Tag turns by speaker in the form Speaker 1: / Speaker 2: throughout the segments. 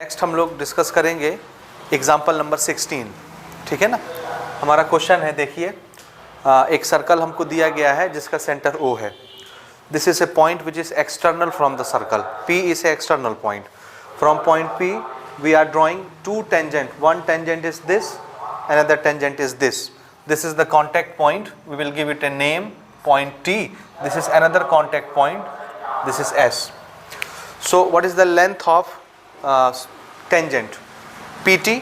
Speaker 1: Next हम लोग discuss करेंगे एग्जाम्पल नंबर 16, ठीक है ना। हमारा क्वेश्चन है, देखिए एक सर्कल हमको दिया गया है जिसका सेंटर O है। This is A point which is external from the circle, P is a external point. From point P we are drawing two tangent, one tangent is this, another tangent is this. This is the contact point, we will give it a name, point T. This is another contact point, this is S. So what is the length of tangent PT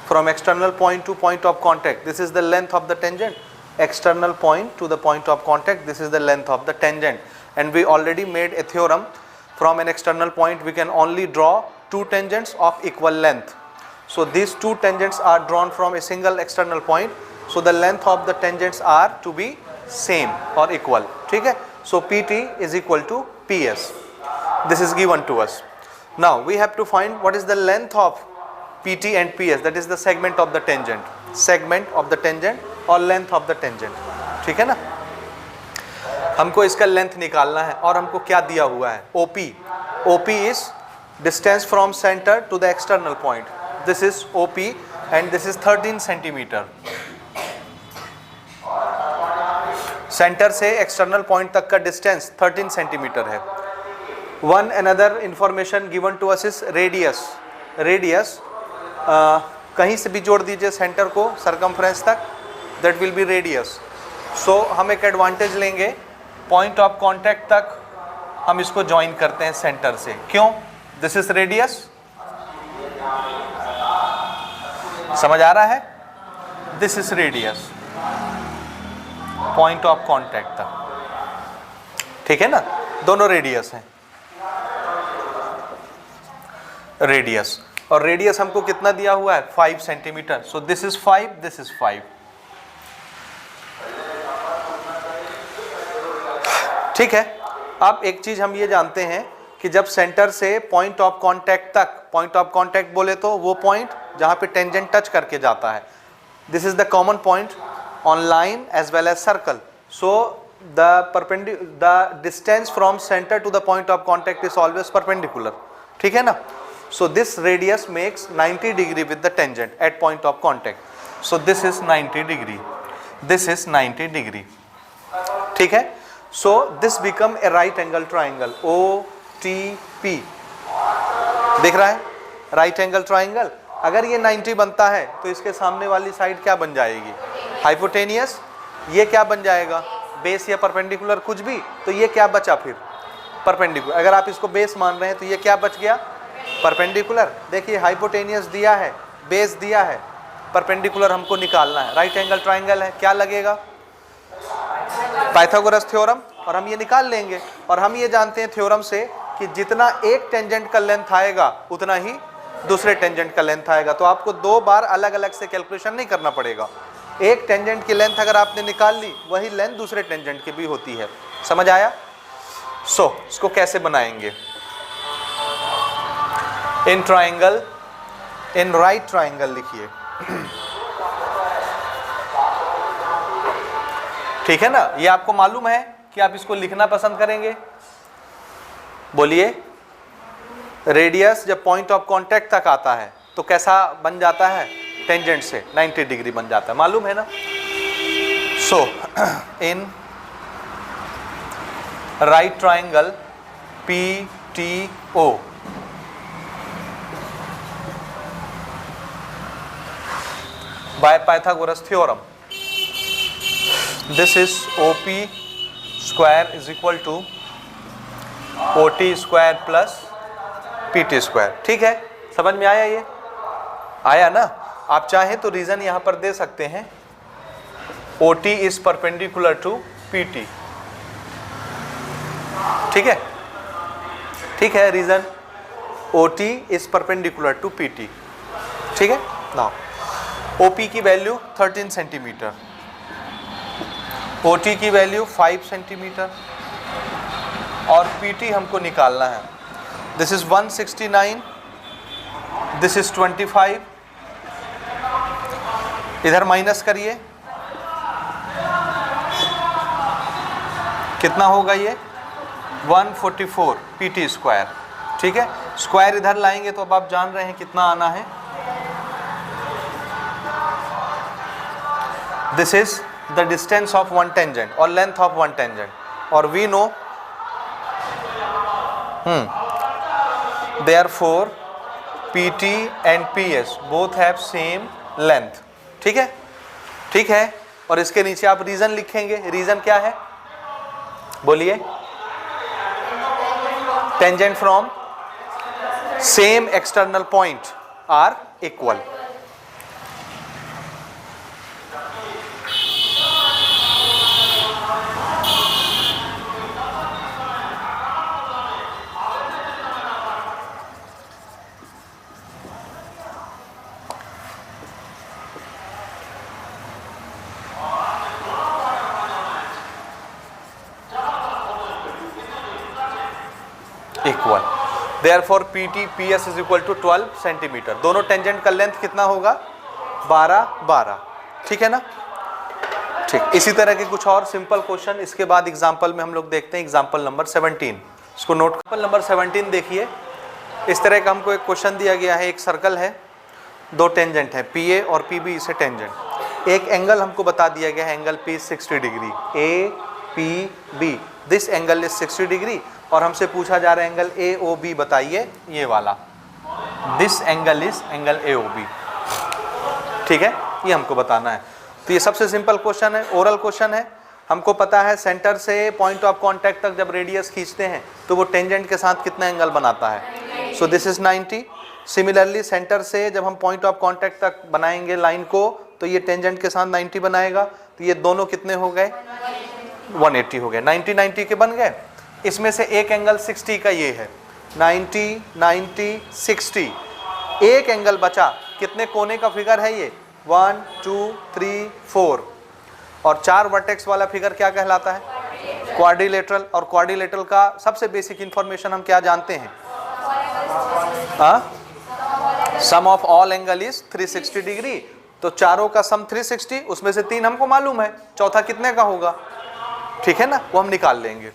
Speaker 1: from external point to point of contact? This is the length of the tangent. External point to the point of contact, this is the length of the tangent. And we already made a theorem, from an external point we can only draw two tangents of equal length. So these two tangents are drawn from a single external point, so the length of the tangents are to be same or equal, ठीक है। So PT is equal to PS. This is given to us. Now we have to find what is the length of PT and PS, that is the segment of the tangent, segment of the tangent or length of the tangent, ठीक है ना। हमको इसका length निकालना है और हमको क्या दिया हुआ है, OP. OP is distance from center to the external point. This is OP and this is 13 centimeter. Centre से एक्सटर्नल पॉइंट तक का डिस्टेंस 13 सेंटीमीटर है। One another information given to us is radius. Radius कहीं से भी जोड़ दीजिए centre को सरकमफ्रेंस तक, that will be radius. So हम एक एडवांटेज लेंगे, पॉइंट ऑफ कांटेक्ट तक हम इसको ज्वाइन करते हैं सेंटर से। क्यों? दिस इज रेडियस, समझ आ रहा है? This is radius point of contact तक, ठीक है ना। दोनों रेडियस हैं, रेडियस और रेडियस हमको कितना दिया हुआ है, 5 centimetre. So this is 5, this is 5, ठीक है। अब एक चीज हम ये जानते हैं कि जब सेंटर से पॉइंट ऑफ कांटेक्ट तक, पॉइंट ऑफ कांटेक्ट बोले तो वो पॉइंट जहां पे टेंजेंट टच करके जाता है, this is the common point on line as well as circle. So the distance from center to the point of contact is always perpendicular, ठीक है ना। So this radius makes 90 degree with the tangent at point of contact. So this is 90 degree, this is 90 degree, ठीक है। So this become a right angle triangle, OTP, दिख रहा है right angle triangle। अगर ये 90 बनता है तो इसके सामने वाली साइड क्या बन जाएगी, हाइपोटेनियस। ये क्या बन जाएगा, बेस या परपेंडिकुलर, कुछ भी। तो ये क्या बचा फिर, परपेंडिकुलर। अगर आप इसको बेस मान रहे हैं तो ये क्या बच गया, परपेंडिकुलर। देखिए हाइपोटेनियस दिया है, बेस दिया है, परपेंडिकुलर हमको निकालना है। राइट एंगल ट्राइंगल है, क्या लगेगा, पाइथागोरस थ्योरम, और हम ये निकाल लेंगे। और हम ये जानते हैं थ्योरम से कि जितना एक टेंजेंट का लेंथ आएगा उतना ही दूसरे टेंजेंट का लेंथ आएगा। तो आपको दो बार अलग अलग से कैलकुलेशन नहीं करना पड़ेगा। एक टेंजेंट की लेंथ अगर आपने निकाल ली, वही लेंथ दूसरे टेंजेंट की भी होती है। समझ आया? सो इसको कैसे बनाएंगे, in triangle, in right triangle लिखिए, ठीक है ना। ये आपको मालूम है कि आप इसको लिखना पसंद करेंगे। बोलिए, रेडियस जब पॉइंट ऑफ कांटेक्ट तक आता है तो कैसा बन जाता है, टेंजेंट से 90 डिग्री बन जाता है, मालूम है ना। So in right triangle PTO, by Pythagoras theorem, this is OP square is equal to OT square plus PT square, ठीक है। समझ में आया? ये आया ना। आप चाहें तो रीजन यहां पर दे सकते हैं, OT is perpendicular to PT, ठीक है, ठीक है। Reason OT is perpendicular to PT, ठीक है। नाउ OP की वैल्यू 13 सेंटीमीटर, OT की वैल्यू 5 सेंटीमीटर और PT हमको निकालना है। दिस इज 169, दिस इज 25, इधर माइनस करिए, कितना होगा ये, 144 PT स्क्वायर, ठीक है। स्क्वायर इधर लाएंगे तो अब आप जान रहे हैं कितना आना है। This is the distance of one tangent और लेंथ ऑफ वन टेंजेंट और we know therefore PT and PS both have same length। ठीक है, ठीक है। और इसके नीचे आप रीजन लिखेंगे। रीजन क्या है बोलिए? Tangent from same external point are equal. Equal. Therefore PT PS is equal to 12 centimetre. दोनों टेंजेंट का लेंथ कितना होगा? 12। ठीक है ना? ठीक। इसी तरह के कुछ और सिंपल क्वेश्चन इसके बाद एग्जांपल में हम लोग देखते हैं। एग्जांपल नंबर 17, इसको नोट। एग्जांपल नंबर 17 देखिए। इस तरह का हमको एक क्वेश्चन दिया गया है। एक सर्कल है, दो टेंजेंट है PA और PB इसे टेंजेंट। एक एंगल हमको बता दिया गया है, angle P 60 degree. APB this angle is 60 degree और हमसे पूछा जा रहा है एंगल AOB बताइए, ये वाला। This angle is angle AOB। ठीक है, ये हमको बताना है। तो ये सबसे सिंपल क्वेश्चन है, ओरल क्वेश्चन है। हमको पता है सेंटर से पॉइंट ऑफ कांटेक्ट तक जब रेडियस खींचते हैं तो वो टेंजेंट के साथ कितना एंगल बनाता है? सो दिस इज 90। सिमिलरली सेंटर से जब हम पॉइंट ऑफ कांटेक्ट तक बनाएंगे लाइन को तो ये टेंजेंट के साथ 90 बनाएगा। तो ये दोनों कितने हो गए? 180 हो गए। 90 के बन गए। इसमें से एक एंगल 60 का ये है, 90 60। एक एंगल बचा, कितने कोने का फिगर है ये? 1 2 3 4। और 4 वर्टेक्स वाला फिगर क्या कहलाता है? क्वाड्रिलेटरल। और क्वाड्रिलेटरल का सबसे बेसिक इंफॉर्मेशन हम क्या जानते हैं? Sum of all angle is 360 degree. तो चारों का सम 360, उसमें से 3 हमको मालूम है, चौथा कितने का होगा? ठीक है ना, वो हम निकाल लेंगे।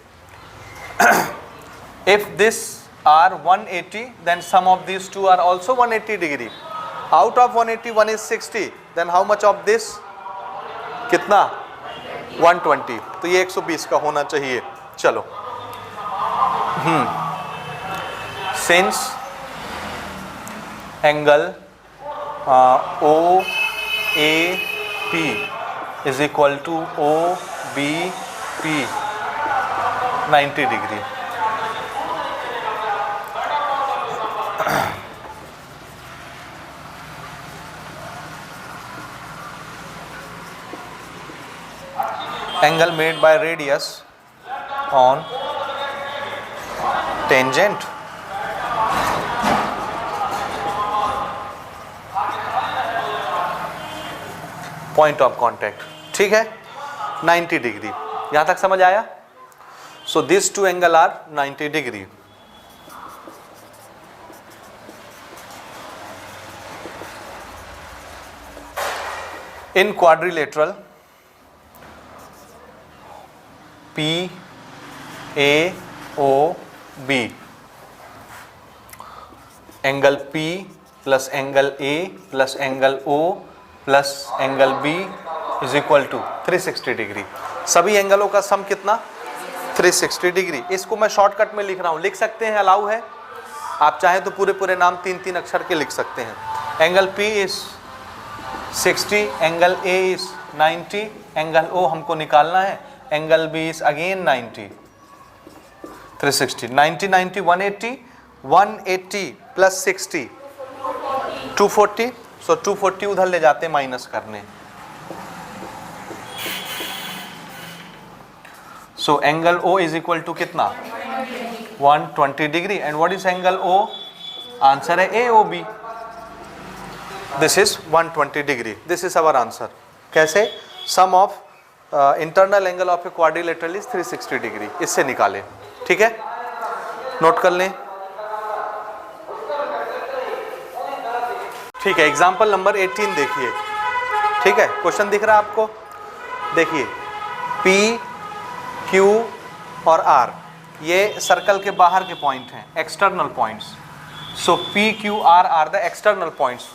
Speaker 1: If this are 180, then sum of these two are also 180 degree. Out of 180, one is 60. Then how much of this? कितना? 120। तो ये 120 का होना चाहिए। चलो, since angle OAP is equal to OBP 90 degree. Angle made by radius on tangent point of contact. ठीक है, 90 degree. यहां तक समझ आया? So these two angle are 90 degree. In quadrilateral PAOB, angle P plus angle A plus angle O plus angle B is equal to 360 degree. सभी एंगलों का सम कितना? 360 degree. इसको मैं शॉर्टकट में लिख रहा हूँ, लिख सकते हैं, अलाउ है। आप चाहें तो पूरे नाम 3 अक्षर के लिख सकते हैं। Angle P is 60, angle A is 90, angle O हमको निकालना है, angle B is again 90। 360 90 90 180, 180 plus 60 240। सो 240 उधर ले जाते माइनस करने। So angle O is equal to कितना? 120 degree. And what is angle O? Answer है AOB. This is 120 degree. This is our answer. कैसे? Sum of internal angle of a quadrilateral is 360 degree. इससे निकालें। ठीक है, note कर लें। ठीक है, एग्जाम्पल नंबर 18 देखिए। ठीक है, क्वेश्चन दिख रहा है आपको? देखिए, P Q और R ये सर्कल के बाहर के पॉइंट हैं, external points. So P Q R are the external points,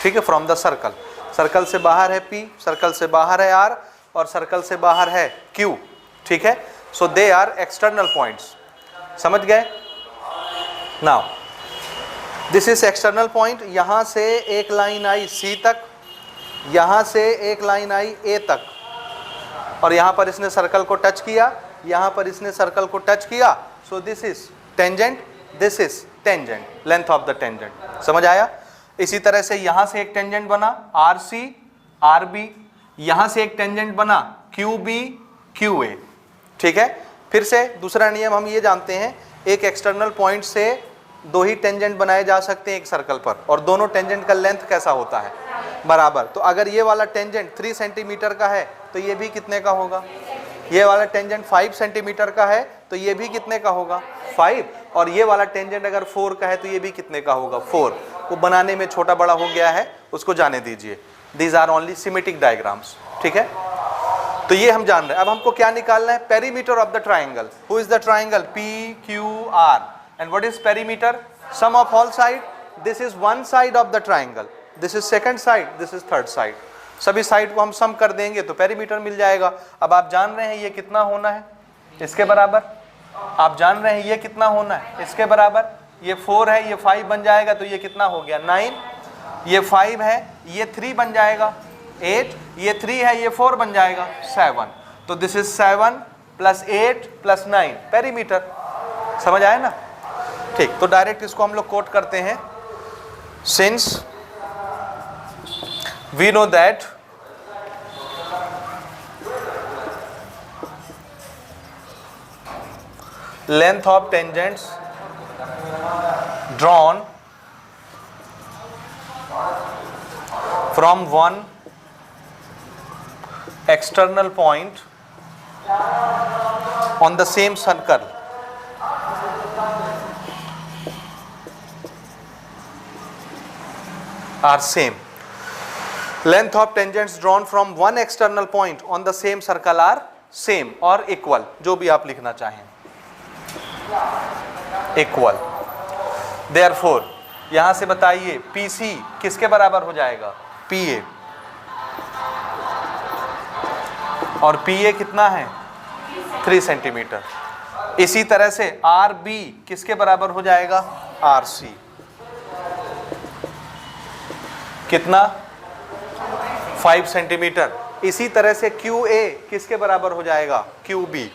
Speaker 1: ठीक है, फ्रॉम द सर्कल। सर्कल से बाहर है P, सर्कल से बाहर है R और सर्कल से बाहर है Q, ठीक है। सो दे आर एक्सटर्नल पॉइंट्स, समझ गए। Now this is external point, यहां से एक लाइन आई C तक, यहां से एक लाइन आई A तक, और यहां पर इसने सर्कल को टच किया, यहां पर इसने सर्कल को टच किया। सो this is tangent, this is tangent, length of the tangent, समझ आया। इसी तरह से यहां से एक टेंजेंट बना RC RB, यहां से एक टेंजेंट बना QB QA, ठीक है। फिर से दूसरा नियम हम ये जानते हैं, एक एक्सटर्नल पॉइंट से दो ही टेंजेंट बनाए जा सकते हैं एक सर्कल पर, और दोनों टेंजेंट का लेंथ कैसा होता है, बराबर। तो अगर ये वाला टेंजेंट 3 सेंटीमीटर का है तो ये भी कितने का होगा, ये वाला टेंजेंट 5 सेंटीमीटर का है तो ये भी कितने का होगा, 5, और ये वाला टेंजेंट अगर 4 का है तो ये भी कितने का होगा, 4। वो बनाने में छोटा बड़ा हो गया है, उसको जाने दीजिए। These are only symmetric diagrams, ठीक है। तो ये हम जान रहे हैं। अब हमको क्या निकालना है, perimeter of the triangle. Who is the triangle PQR, and what is perimeter, sum of all side. This is one side of the triangle, this is second side, this is third side. सभी side को हम सम कर देंगे तो perimeter मिल जाएगा। अब आप जान रहे हैं ये कितना होना है, इसके बराबर। आप जान रहे हैं ये कितना होना है, इसके बराबर। ये 4 है, ये 5 बन जाएगा, तो ये कितना हो गया 9। ये 5 है, ये 3 बन जाएगा 8, ये 3 है, ये 4 बन जाएगा 7। तो दिस इज 7 + 8 + 9 पेरीमीटर, समझ आया ना। ठीक, तो डायरेक्ट इसको हम लोग कोट करते हैं। Since we know that length of tangents drawn from one external point on the same circle are same. Length of tangents drawn from one external point on the same circle are same or equal, जो भी आप लिखना चाहें, equal. Therefore यहां से बताइए PC किसके बराबर हो जाएगा, PA, और PA कितना है 3 सेंटीमीटर। इसी तरह से RB किसके बराबर हो जाएगा, RC कितना 5 सेंटीमीटर। इसी तरह से QA किसके बराबर हो जाएगा, QB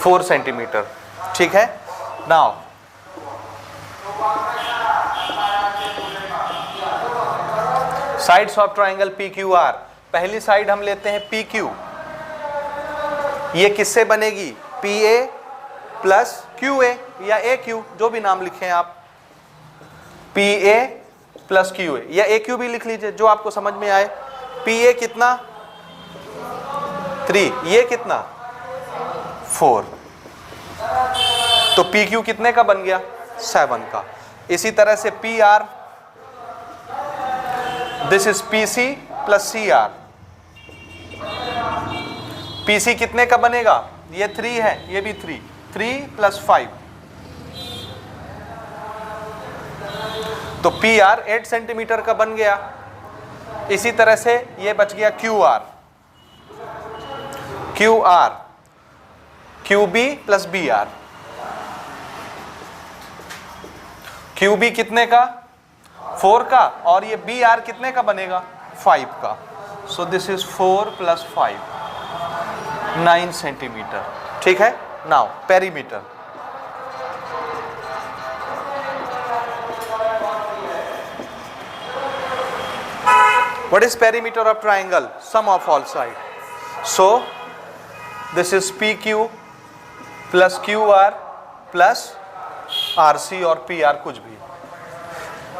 Speaker 1: 4 सेंटीमीटर, ठीक है। Now sides of triangle PQR, पहली साइड हम लेते हैं PQ, ये किससे बनेगी, PA + QA या AQ, जो भी नाम लिखें आप, PA + QA या AQ भी लिख लीजिए, जो आपको समझ में आए। PA कितना 3, ये कितना 4, तो PQ कितने का बन गया 7 का। इसी तरह से PR, this is PC + CR, PC कितने का बनेगा, ये 3 है, ये भी 3 + 5, तो PR 8 सेंटीमीटर का बन गया। इसी तरह से ये बच गया QR, QB + BR, QB कितने का 4 का, और ये BR कितने का बनेगा 5 का। सो दिस इज 4 + 5 9 सेंटीमीटर, ठीक है। Now perimeter, what is perimeter of triangle, sum of all side. So this is PQ + QR + RC और PR, कुछ भी।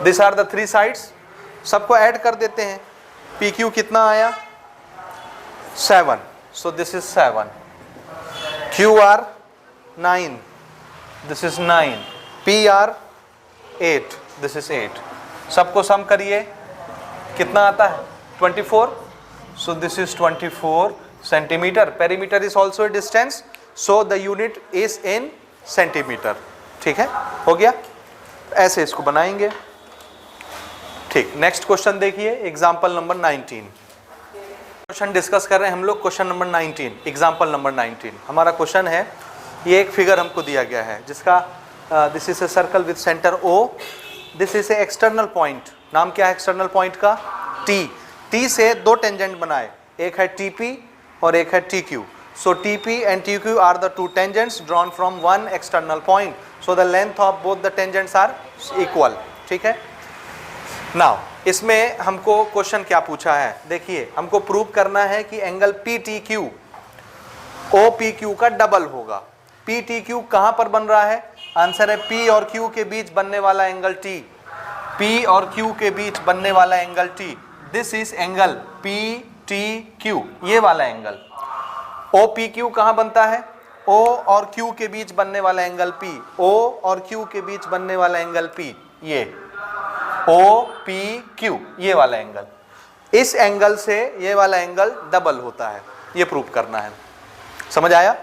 Speaker 1: These are the 3 sides, सबको ऐड कर देते हैं। PQ कितना आया 7, so this is 7, QR 9, this is 9, PR 8, this is 8। सबको सम करिए, कितना आता है 24, so this is 24 centimetre. Perimeter is also a distance, so the unit is in centimetre. ठीक है, हो गया। ऐसे इसको बनाएंगे। ठीक, नेक्स्ट क्वेश्चन देखिए, एग्जाम्पल नंबर 19। क्वेश्चन डिस्कस कर रहे हैं हम लोग, क्वेश्चन नंबर 19, एग्जाम्पल नंबर 19। हमारा क्वेश्चन है, ये एक फिगर हमको दिया गया है जिसका this is a circle with centre O, this is A external point. नाम क्या है एक्सटर्नल पॉइंट का? T। T से दो टेंजेंट बनाए, एक है TP और एक है TQ। So TP and TQ are the two tangents drawn from one external point. So the length of both the tangents are equal. ठीक है। Now इसमें हमको क्वेश्चन क्या पूछा है, देखिए हमको प्रूव करना है कि एंगल PTQ OPQ का डबल होगा। PTQ कहाँ पर बन रहा है? आंसर है P और Q के बीच बनने वाला एंगल T। P और Q के बीच बनने वाला angle T, this is angle PTQ, ये वाला एंगल। OPQ कहाँ बनता है? O और Q के बीच बनने वाला एंगल P, O और Q के बीच बनने वाला एंगल P, ये OPQ, ये वाला एंगल। इस एंगल से ये वाला एंगल डबल होता है, ये प्रूव करना है। समझ आया?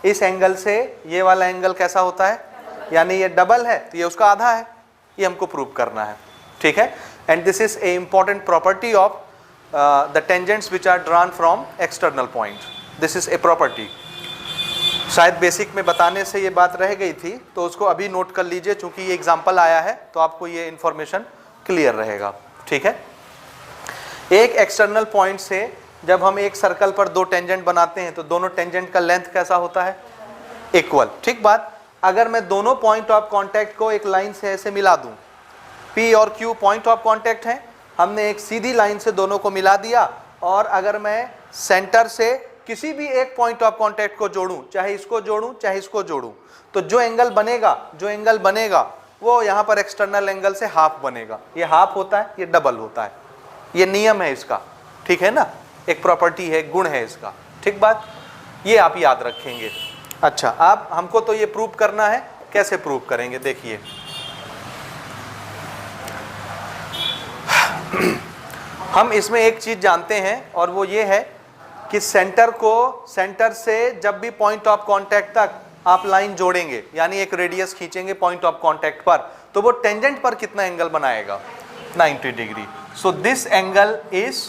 Speaker 1: इस एंगल से ये वाला एंगल कैसा होता है, यानी ये डबल है तो ये उसका आधा है, ये हमको प्रूव करना है। ठीक है, and this is a important property of the tangents which are drawn from external point. This is a property. शायद बेसिक में बताने से ये बात रह गई थी, तो उसको अभी नोट कर लीजिए, चूंकि ये एग्जाम्पल आया है तो आपको ये इंफॉर्मेशन क्लियर रहेगा। ठीक है, एक एक्सटर्नल पॉइंट से जब हम एक सर्कल पर दो टेंजेंट बनाते हैं तो दोनों टेंजेंट का लेंथ कैसा होता है? इक्वल। ठीक बात। अगर मैं दोनों पॉइंट ऑफ कांटेक्ट को एक लाइन से ऐसे मिला दूं, P और Q पॉइंट ऑफ कांटेक्ट हैं, हमने एक सीधी लाइन से दोनों को मिला दिया, और अगर मैं सेंटर से किसी भी एक पॉइंट ऑफ कांटेक्ट को जोड़ूं, चाहे इसको जोड़ूं चाहे इसको जोड़ूं, तो जो एंगल बनेगा वो यहाँ पर एक्सटर्नल एंगल से हाफ बनेगा। ये हाफ होता है, ये डबल होता है, ये नियम है इसका। ठीक है ना, एक प्रॉपर्टी है, गुण है इसका। ठीक बात, ये आप याद रखेंगे। अच्छा, आप हमको तो ये प्रूव करना है, कैसे प्रूव करेंगे देखिए। हम इसमें एक चीज जानते हैं, और वो ये है कि सेंटर से जब भी पॉइंट ऑफ कांटेक्ट तक आप लाइन जोड़ेंगे, यानी एक रेडियस खींचेंगे पॉइंट ऑफ कांटेक्ट पर, तो वो टेंजेंट पर कितना एंगल बनाएगा? 90 degree. So this angle is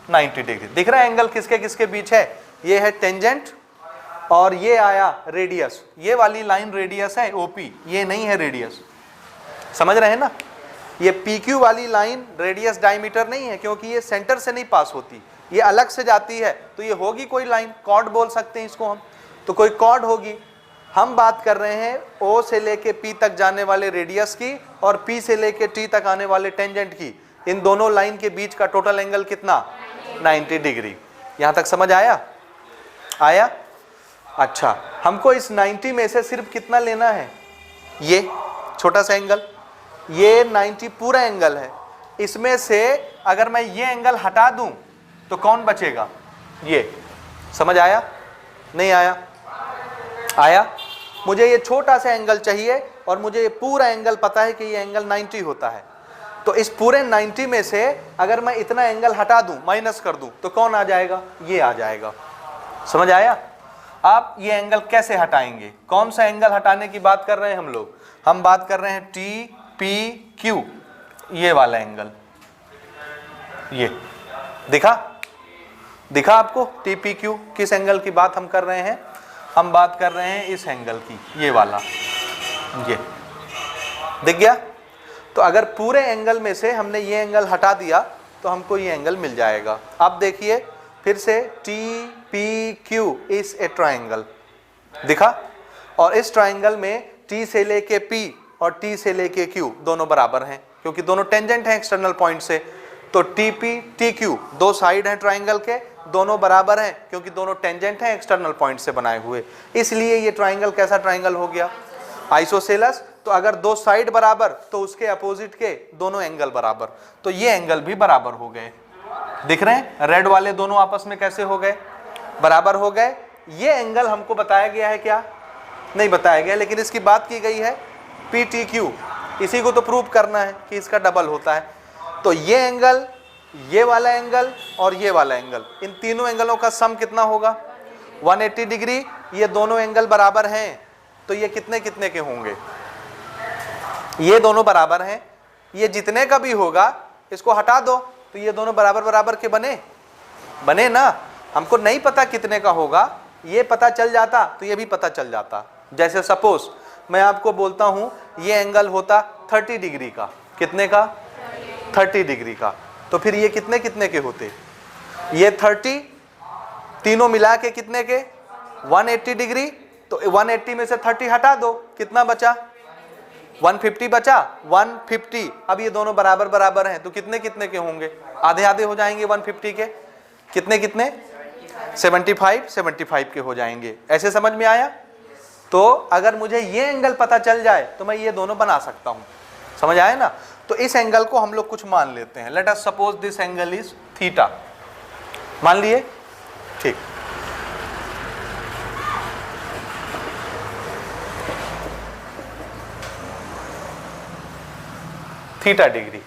Speaker 1: 90 degree. दिख रहा है एंगल किसके किसके बीच है? ये है टेंजेंट और ये आया रेडियस। ये वाली लाइन रेडियस है OP, ये नहीं है रेडियस। समझ रहे हैं ना? ये PQ वाली लाइन रेडियस डायमीटर नहीं है, क्योंकि ये सेंटर से नहीं पास होती, ये अलग से जाती है, तो ये होगी कोई लाइन, कॉर्ड बोल सकते हैं इसको हम, तो कोई कॉर्ड होगी। हम बात कर रहे हैं O से लेके P तक जाने वाले रेडियस की और P से लेके T तक आने वाले टेंजेंट की। इन दोनों लाइन के बीच का टोटल एंगल कितना? 90 डिग्री। यहां तक समझ आया? अच्छा, हमको इस 90 में से सिर्फ कितना लेना है? ये छोटा सा एंगल, ये 90 पूरा एंगल है। इसमें से अगर मैं ये एंगल हटा दूं तो कौन बचेगा? ये। समझ आया? नहीं आया? मुझे ये छोटा सा एंगल चाहिए और मुझे ये पूरा एंगल पता है कि ये एंगल 90 होता है। तो इस पूरे 90 में से अगर मैं इतना एंगल हटा दूं, माइनस कर दूं, तो कौन आ जाएगा? ये आ जाएगा। समझ आया? आप ये एंगल कैसे हटाएंगे? कौन सा एंगल हटाने की बात कर रहे हैं हम लोग? हम बात कर रहे हैं TPQ, ये वाला एंगल। ये दिखा आपको? TPQ किस एंगल की बात हम कर रहे हैं? हम बात कर रहे हैं इस एंगल की, ये वाला। ये दिख गया? तो अगर पूरे एंगल में से हमने ये एंगल हटा दिया तो हमको ये एंगल मिल जाएगा। अब देखिए फिर से, TPQ इज ए ट्राइंगल। दिखा? और इस ट्राइंगल में T से लेके P और T से लेके Q दोनों बराबर हैं, क्योंकि दोनों टेंजेंट हैं एक्सटर्नल पॉइंट से। तो TP TQ दो साइड हैं ट्राइंगल के, दोनों बराबर हैं, क्योंकि दोनों टेंजेंट हैं एक्सटर्नल पॉइंट से बनाए हुए। इसलिए ये ट्राइंगल कैसा ट्राइंगल हो गया? आइसोसेलस। तो अगर दो साइड बराबर तो उसके अपोजिट के दोनों एंगल बराबर, तो ये एंगल भी बराबर हो गए। दिख रहे हैं? रेड वाले दोनों आपस में कैसे हो गए? बराबर हो गए। ये एंगल हमको बताया गया है क्या? नहीं बताया गया, लेकिन इसकी बात की गई है PTQ। इसी को तो प्रूव करना है कि इसका डबल होता है। तो ये एंगल, ये वाला एंगल और ये वाला एंगल, इन तीनों एंगलों का सम कितना होगा? 180 डिग्री, ये दोनों एंगल बराबर हैं, तो ये कितने कितने के होंगे? ये दोनों बराबर हैं, ये जितने का भी होगा इसको हटा दो तो ये दोनों बराबर बराबर के बने ना। हमको नहीं पता कितने का होगा, ये पता चल जाता तो ये भी पता चल जाता। जैसे सपोज मैं आपको बोलता हूं ये एंगल होता 30 डिग्री का, कितने का? 30 डिग्री का, तो फिर ये कितने कितने के होते? ये 30 तीनों मिला के कितने के? 180 डिग्री, तो 180 में से 30 हटा दो, कितना बचा? 150 बचा, 150। अब ये दोनों बराबर बराबर हैं तो कितने कितने के होंगे? आधे आधे हो जाएंगे 150 के, कितने कितने? 75 के हो जाएंगे। ऐसे समझ में आया? तो अगर मुझे ये एंगल पता चल जाए तो मैं ये दोनों बना सकता हूं, समझ आया ना? तो इस एंगल को हम लोग कुछ मान लेते हैं। Let us suppose this angle is theta, मान लिए, ठीक। थीटा डिग्री,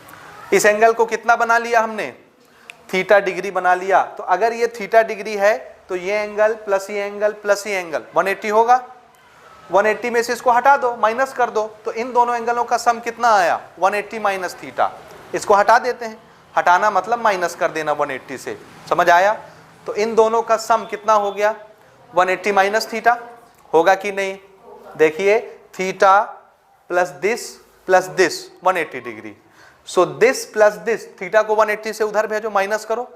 Speaker 1: इस एंगल को कितना बना लिया हमने? थीटा डिग्री बना लिया। तो अगर ये थीटा डिग्री है तो ये एंगल प्लस ये एंगल प्लस ये एंगल 180 होगा। 180 में से इसको हटा दो, माइनस कर दो, तो इन दोनों एंगलों का सम कितना आया? 180 माइनस थीटा। इसको हटा देते हैं, हटाना मतलब माइनस कर देना 180 से, समझ आया? तो इन दोनों का सम कितना हो गया? 180 माइनस थीटा, होगा कि नहीं? देखिए, theta plus this 180 degree. So this plus this, theta को 180 से उधर भेजो, माइनस करो,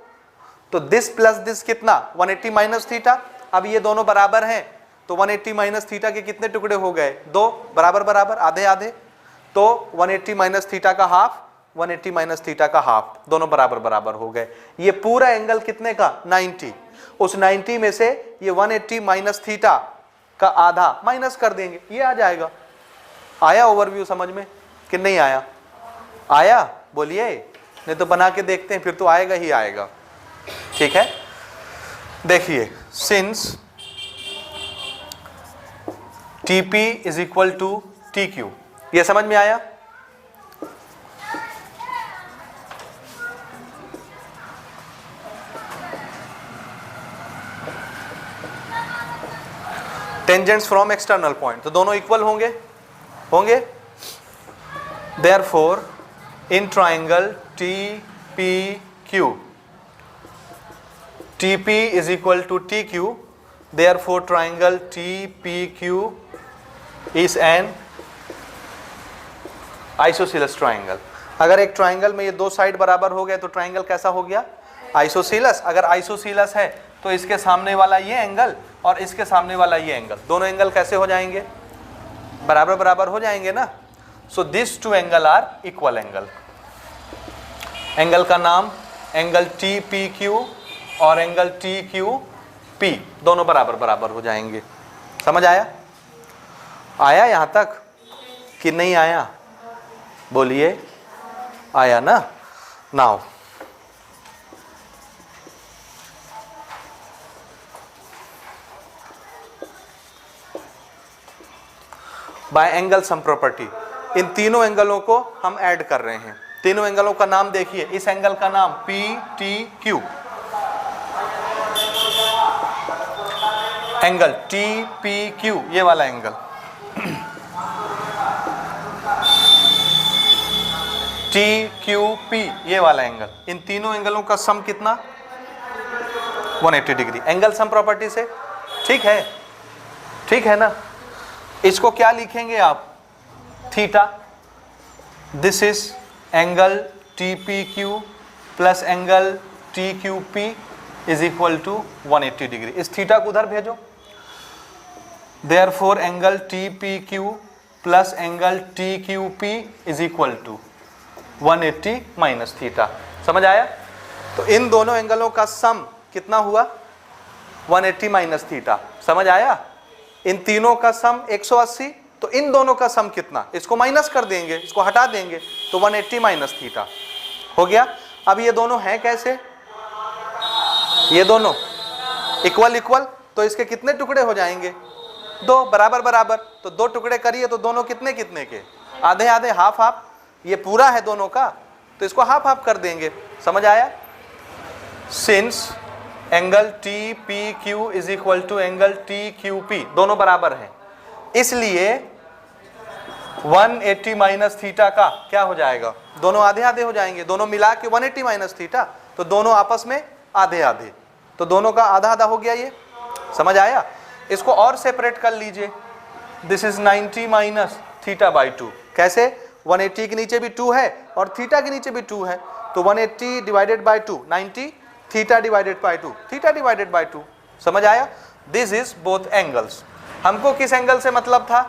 Speaker 1: तो दिस प्लस दिस कितना? 180 माइनस थीटा। अब ये दोनों बराबर हैं तो 180 माइनस थीटा के कितने टुकड़े हो गए? 2, बराबर बराबर, आधे आधे। तो 180 माइनस थीटा का हाफ, 180 माइनस थीटा का हाफ, दोनों बराबर बराबर हो गए। ये पूरा एंगल कितने का? 90। उस 90 में से ये 180 माइनस थीटा का आधा माइनस कर देंगे, ये आ जाएगा। आया ओवरव्यू समझ में कि नहीं आया? आया? बोलिए, नहीं तो बना के देखते हैं, फिर तो आएगा ही आएगा। ठीक है, देखिए, सिंस TP इज इक्वल टू TQ, ये समझ में आया? टेंजेंट्स फ्रॉम एक्सटर्नल पॉइंट, तो दोनों इक्वल होंगे। Therefore, in triangle TPQ, TP is equal to TQ. Therefore, triangle TPQ is an isosceles triangle. अगर एक ट्राइंगल में ये दो साइड बराबर हो गए तो ट्राइंगल कैसा हो गया? आइसोसीलस। अगर आइसोसीलस है तो इसके सामने वाला ये एंगल और इसके सामने वाला ये एंगल, दोनों एंगल कैसे हो जाएंगे? बराबर बराबर हो जाएंगे ना। So this two angle are equal angle. Angle का नाम एंगल TPQ और एंगल TQP, दोनों बराबर बराबर हो जाएंगे। समझ आया? आया यहां तक कि नहीं आया? बोलिए, आया ना? Now by angle sum property, इन तीनों एंगलों को हम ऐड कर रहे हैं। तीनों एंगलों का नाम देखिए, इस एंगल का नाम PTQ, एंगल TPQ, ये वाला एंगल TQP, ये वाला एंगल। इन तीनों एंगलों का सम कितना? 180 डिग्री, एंगल सम प्रॉपर्टी से। ठीक है, ठीक है ना? इसको क्या लिखेंगे आप? Theta. This is angle TPQ plus angle TQP is equal to 180 degree. इस थीटा को उधर भेजो। Therefore angle TPQ plus angle TQP is equal to 180 minus theta. समझ आया? तो इन दोनों एंगलों का सम कितना हुआ? 180 माइनस थीटा। समझ आया? इन तीनों का सम 180, तो इन दोनों का सम कितना? इसको माइनस कर देंगे, इसको हटा देंगे, तो 180 माइनस थीटा हो गया। अब ये दोनों हैं कैसे? ये दोनों इक्वल इक्वल, तो इसके कितने टुकड़े हो जाएंगे? 2, बराबर बराबर। तो 2 टुकड़े करिए तो दोनों कितने कितने के? आधे आधे, हाफ हाफ। ये पूरा है दोनों का, तो इसको हाफ हाफ कर देंगे। समझ आया? Since angle T P Q is equal to angle T Q P, दोनों बराबर हैं, इसलिए 180 माइनस थीटा का क्या हो जाएगा, दोनों आधे आधे हो जाएंगे, दोनों मिला के 180 माइनस थीटा, तो दोनों आपस में आधे आधे, तो दोनों का आधा आधा हो गया। ये समझ आया? इसको और सेपरेट कर लीजिए, this is 90 minus theta by 2। कैसे? 180 के नीचे भी 2 है और थीटा के नीचे भी 2 है, तो 180 divided by 2 90, theta divided by 2 theta divided by 2। समझ आया? This is both angles. हमको किस एंगल से मतलब था?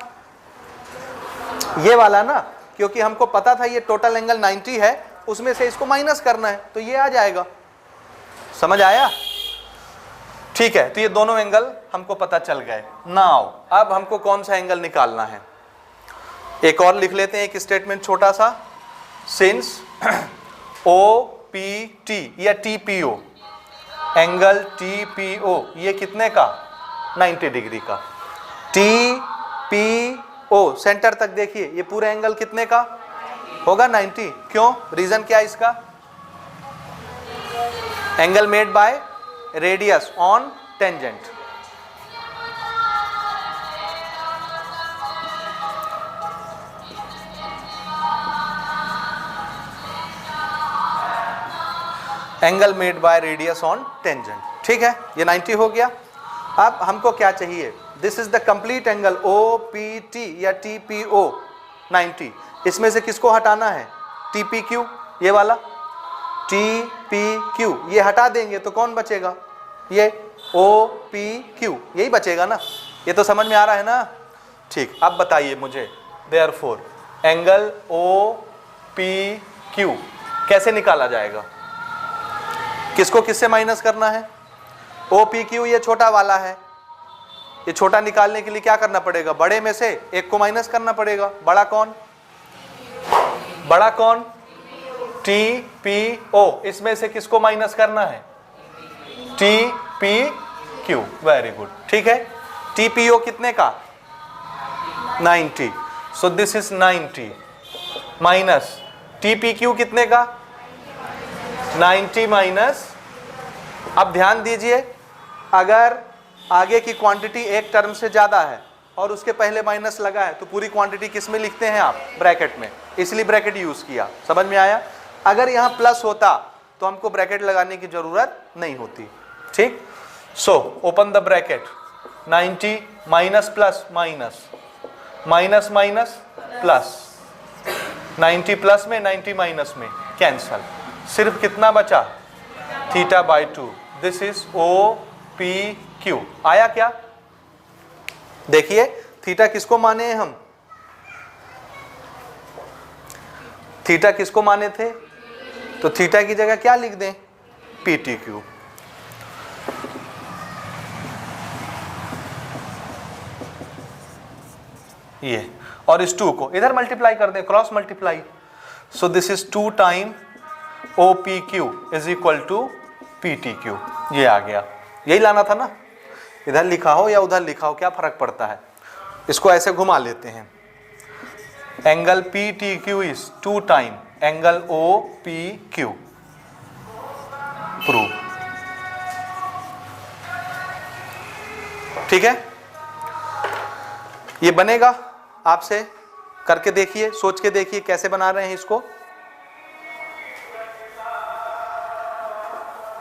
Speaker 1: ये वाला ना, क्योंकि हमको पता था ये टोटल एंगल 90 है, उसमें से इसको माइनस करना है, तो ये आ जाएगा। समझ आया? ठीक है, तो ये दोनों एंगल हमको पता चल गए। नाउ अब हमको कौन सा एंगल निकालना है, एक और लिख लेते हैं, एक स्टेटमेंट छोटा सा। सिंस ओ पी टी या T P O, angle T P O ये कितने का, 90 डिग्री का। टी पी ओ सेंटर तक देखिए, ये पूरा एंगल कितने का होगा, 90। क्यों? रीजन क्या है इसका? Angle made by radius on tangent. Angle made by radius on tangent, ठीक है, ये 90 हो गया। अब हमको क्या चाहिए, this is the complete angle O P T या टी पी ओ 90। इसमें से किसको हटाना है, टी पी क्यू, ये वाला टी पी क्यू, ये हटा देंगे तो कौन बचेगा, ये ओ पी क्यू, यही बचेगा ना। ये तो समझ में आ रहा है ना? ठीक, अब बताइए मुझे, therefore angle O P Q कैसे निकाला जाएगा, किसको किससे माइनस करना है? ओ पी क्यू ये छोटा वाला है, ये छोटा निकालने के लिए क्या करना पड़ेगा, बड़े में से एक को माइनस करना पड़ेगा। बड़ा कौन, बड़ा कौन, टी पी ओ, इसमें से किसको माइनस करना है, T P Q. Very good, ठीक है। टी पी ओ कितने का, 90, सो this is 90 minus T P Q कितने का, 90 माइनस। अब ध्यान दीजिए, अगर आगे की क्वांटिटी एक टर्म से ज्यादा है और उसके पहले माइनस लगा है, तो पूरी क्वांटिटी किस में लिखते हैं आप, ब्रैकेट में, इसलिए ब्रैकेट यूज किया। समझ में आया? अगर यहाँ प्लस होता तो हमको ब्रैकेट लगाने की जरूरत नहीं होती। ठीक, so open the bracket, 90 minus plus minus, minus minus plus, 90 plus में 90 माइनस में कैंसल, सिर्फ कितना बचा, theta by 2। This is O P Q. आया क्या? देखिए थीटा किसको माने हैं हम, थीटा किसको माने थे, तो थीटा की जगह क्या लिख दें, पी टी क्यू। ये और इस 2 को इधर मल्टीप्लाई कर दें, cross multiply. So this is 2 time O P Q is equal to P T Q. ये आ गया, यही लाना था ना, इधर लिखा हो या उधर लिखा हो क्या फर्क पड़ता है। इसको ऐसे घुमा लेते हैं, angle P T Q is 2 time angle O P Q. Prove. ठीक है, ये बनेगा, आपसे करके देखिए, सोच के देखिए कैसे बना रहे हैं इसको।